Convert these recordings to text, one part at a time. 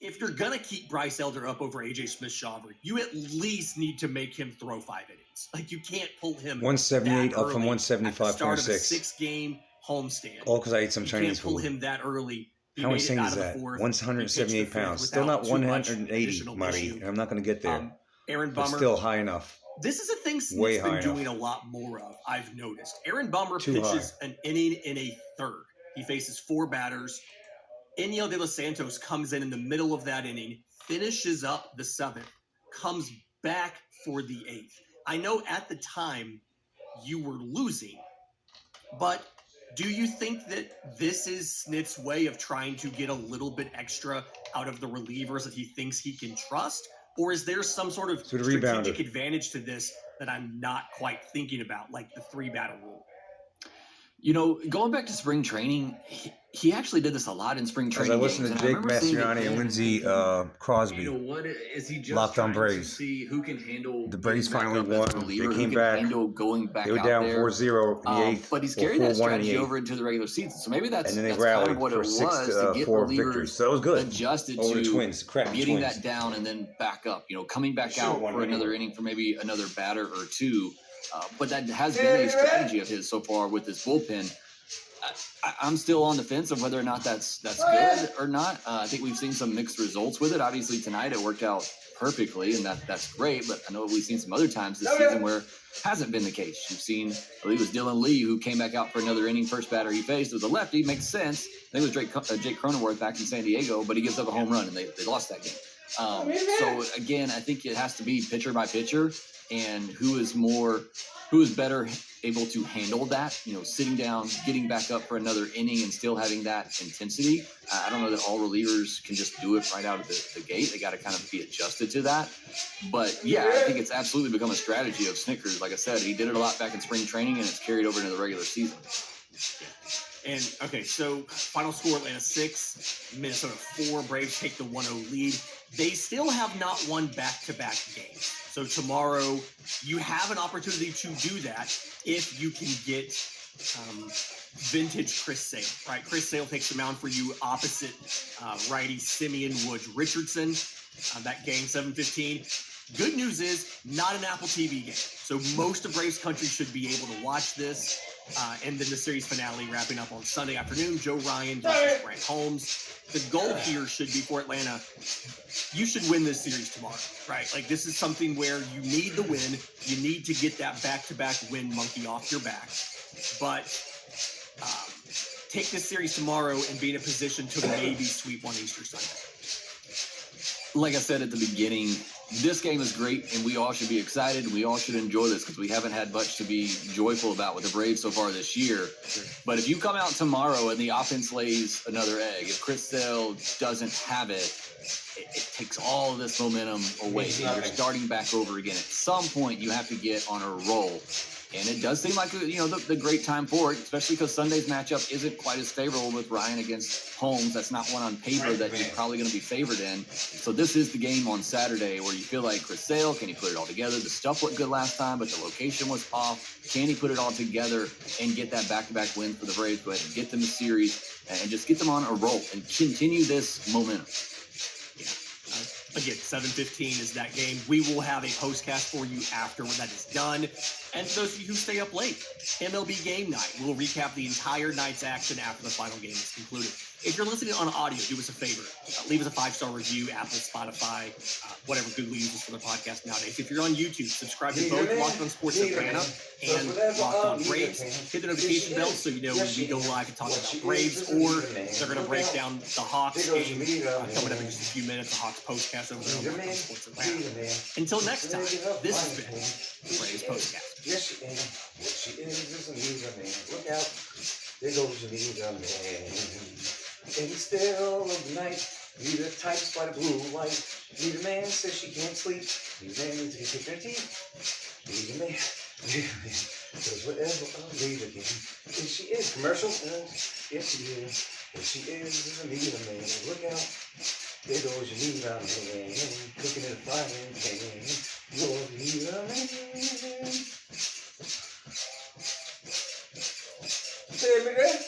if you're going to keep Bryce Elder up over A.J. Smith-Shawver, you at least need to make him throw 5 innings. Like, you can't pull him 178 that up from early at the start of a 175.6. 6-game homestand. All because I ate some You Chinese can't pull food. him that early. He How made insane it out is of the that? fourth. 178 pounds. Still not 180, Marty. I'm not going to get there. Aaron But Bummer. still high enough. This is a thing Smith's been doing a lot more of, I've noticed. Aaron Bummer pitches an inning in a third. He faces 4 batters. Eniel De Los Santos comes in the middle of that inning, finishes up the 7th, comes back for the 8th. I know at the time you were losing, but do you think that this is Snit's way of trying to get a little bit extra out of the relievers that he thinks he can trust? Or is there some sort of strategic advantage to this that I'm not quite thinking about, like the 3-batter rule? You know, going back to spring training, he actually did this a lot in spring training. As I listened to Jake Mastriani and Lindsey Crosby, you know, what is he just Locked on Braves. To see who can handle the Braves finally won. They came back. Going back. They were down 4-0 in the 8th. But he's carried that strategy over into the regular season. So maybe that's, and then they that's rallied kind of what for it was to get 4 relievers victories. So that was good. Adjusted over to the Twins, getting that down and then back up. You know, coming back out for another inning for maybe another batter or 2. But that has been a strategy of his so far with this bullpen. I'm still on the fence of whether or not that's good or not. I think we've seen some mixed results with it. Obviously, tonight it worked out perfectly, and that's great. But I know we've seen some other times this season where it hasn't been the case. You've seen, I believe it was Dylan Lee who came back out for another inning. First batter he faced was a lefty. Makes sense. I think it was Jake Cronenworth back in San Diego, but he gives up a home run, and they lost that game. So, again, I think it has to be pitcher by pitcher, and who is better able to handle that, you know, sitting down, getting back up for another inning and still having that intensity. I don't know that all relievers can just do it right out of the gate. They got to kind of be adjusted to that. But, yeah, I think it's absolutely become a strategy of Snickers. Like I said, he did it a lot back in spring training, and it's carried over into the regular season. And, okay, so final score, Atlanta 6, Minnesota 4. Braves take the 1-0 lead. They still have not won back-to-back games. So tomorrow, you have an opportunity to do that if you can get vintage Chris Sale, right? Chris Sale takes the mound for you opposite righty Simeon Woods Richardson. That game, 7:15. Good news is, not an Apple TV game. So most of Braves country should be able to watch this. And then the series finale wrapping up on Sunday afternoon. Joe Ryan versus Brant Holmes. The goal here should be for Atlanta. You should win this series tomorrow, right? Like, this is something where you need the win. You need to get that back-to-back win monkey off your back. But take this series tomorrow and be in a position to maybe sweep on Easter Sunday. Like I said at the beginning, this game is great, and we all should be excited. We all should enjoy this because we haven't had much to be joyful about with the Braves so far this year. But if you come out tomorrow and the offense lays another egg, if Chris Sale doesn't have it, it takes all of this momentum away, and you're starting back over again. At some point, you have to get on a roll. And it does seem like, you know, the great time for it, especially because Sunday's matchup isn't quite as favorable with Ryan against Holmes. That's not one on paper that you're probably going to be favored in. So this is the game on Saturday where you feel like Chris Sale, can he put it all together? The stuff looked good last time, but the location was off. Can he put it all together and get that back-to-back win for the Braves? Go ahead and get them the series and just get them on a roll and continue this momentum. Again, 7:15 is that game. We will have a postcast for you after when that is done. And for those of you who stay up late, MLB Game Night. We'll recap the entire night's action after the final game is concluded. If you're listening on audio, do us a favor. Leave us a 5-star review, Apple, Spotify, whatever Google uses for their podcast nowadays. If you're on YouTube, subscribe to both Locked On Sports Atlanta and Locked On Braves. Hit the notification bell so you know when we go live and talk about Braves, or they're going to break down the Hawks game coming up in just a few minutes, the Hawks postcast over there on Locked On Sports Atlanta. Until next time, this has been the Braves Postcast. Yes, she is. What she is a leader, man. Look out. There goes the leader, man. In the still of the night, leader types by the blue and white. Leader man says she can't sleep. Leader man needs to get her teeth. Leader man. Does whatever a leader can. And she is. Commercial? Yes, she is. What she is a leader, man. Look out. There goes your leader, man. Cooking in a frying pan. Your leader, man. Say me there.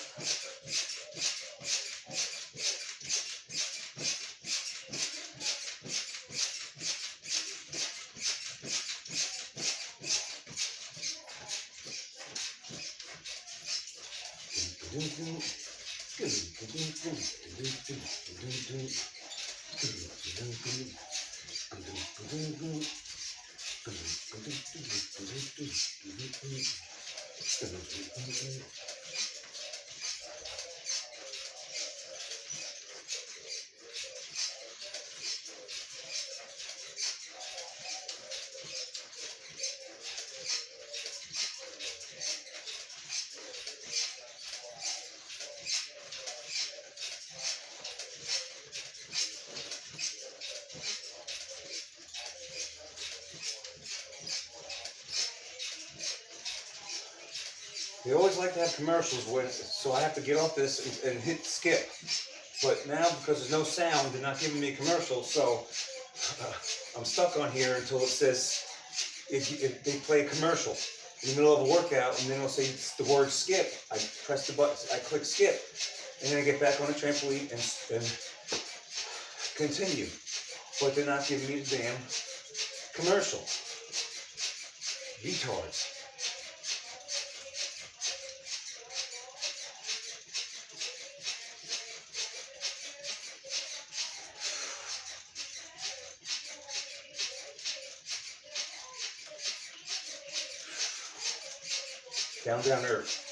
They always like to have commercials with, so I have to get off this and hit skip. But now, because there's no sound, they're not giving me a commercial, so I'm stuck on here until it says, if they play a commercial in the middle of a workout, and then it'll say the word skip. I press the button, I click skip, and then I get back on the trampoline and continue. But they're not giving me the damn commercial. Retards. Down to earth.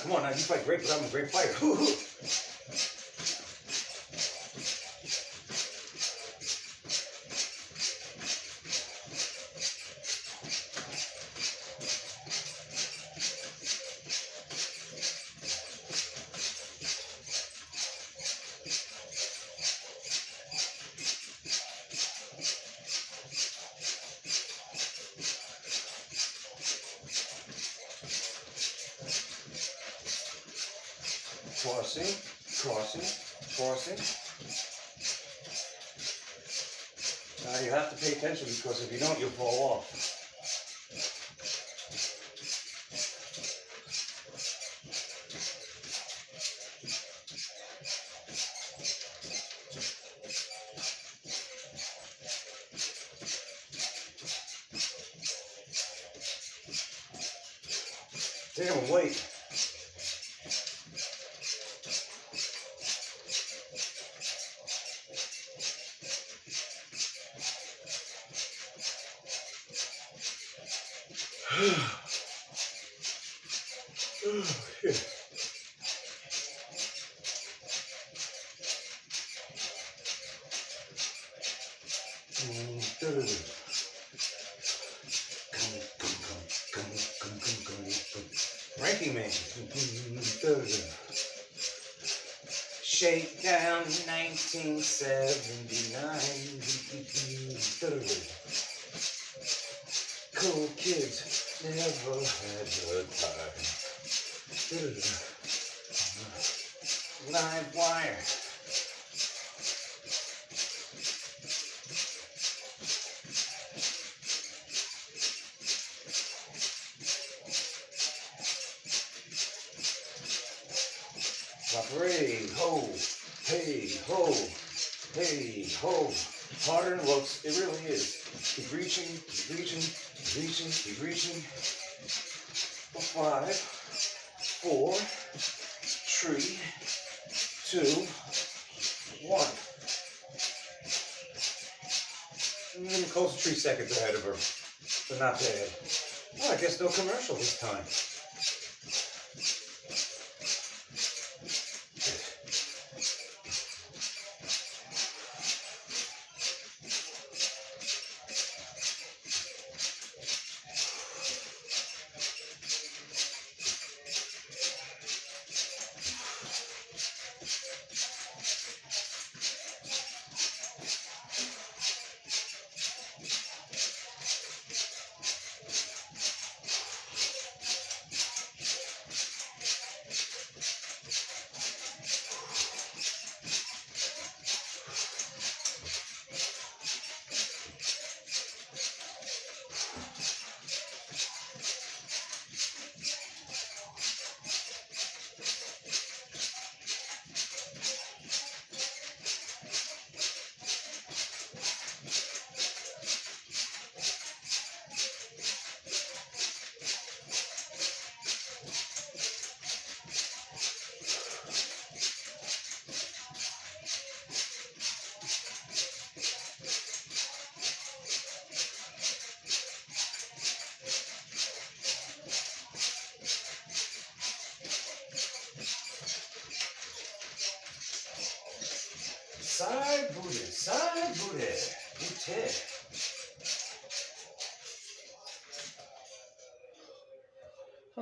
Come on now, you fight great, but I'm a great fighter. Crossing, crossing, crossing. Now you have to pay attention because if you don't, you'll fall off. Damn, wait. Ranking Man. Shakedown 1979. Cool kids never had a time. Live wire. Hey ho, hey ho, hey ho. Harder than it looks, it really is. Keep reaching, keep reaching, keep reaching, keep reaching. 5, 4, 3, 2, 1. I'm getting close to 3 seconds ahead of her, but not bad. Well, I guess no commercial this time.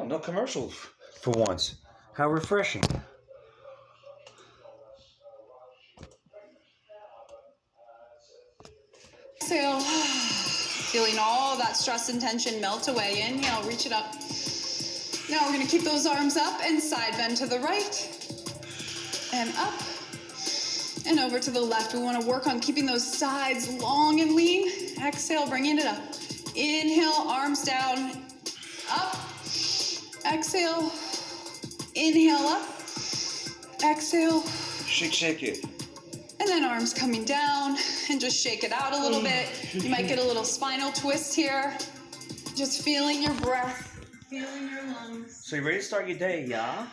Oh, no commercials for once. How refreshing. Exhale. Feeling all that stress and tension melt away. Inhale, reach it up. Now we're going to keep those arms up and side bend to the right. And up. And over to the left. We want to work on keeping those sides long and lean. Exhale, bringing it up. Inhale, arms down. Up. Exhale. Inhale up. Exhale. Shake it. And then arms coming down, and just shake it out a little bit. You might get a little spinal twist here. Just feeling your breath, feeling your lungs. So you ready to start your day, yeah?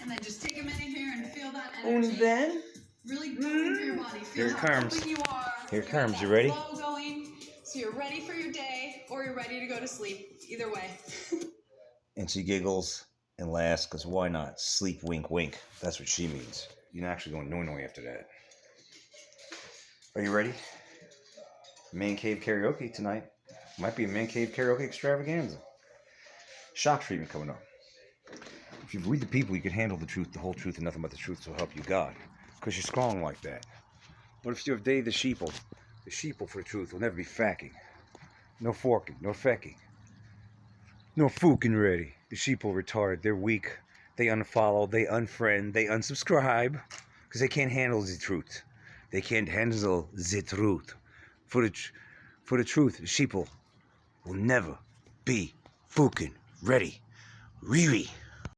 And then just take a minute here and feel that energy. And then? Really going through your body. Feel Here it how comes. open you are. Here it You got comes. that You ready? flow going, so you're ready for your day, or you're ready to go to sleep. Either way. And she giggles and laughs, because why not? Sleep, wink, wink. That's what she means. You're not actually going no after that. Are you ready? Man Cave Karaoke tonight. Might be a Man Cave Karaoke extravaganza. Shock treatment coming up. If you read the people, you can handle the truth, the whole truth, and nothing but the truth, so help you God. Because you're strong like that. But if you're Dave the sheeple for the truth will never be facking. No forking, no fecking. No fooking ready. The sheeple retarded, they're weak. They unfollow, they unfriend, they unsubscribe. Because they can't handle the truth. They can't handle the truth. For the truth, the sheeple will never be fucking ready. Riri.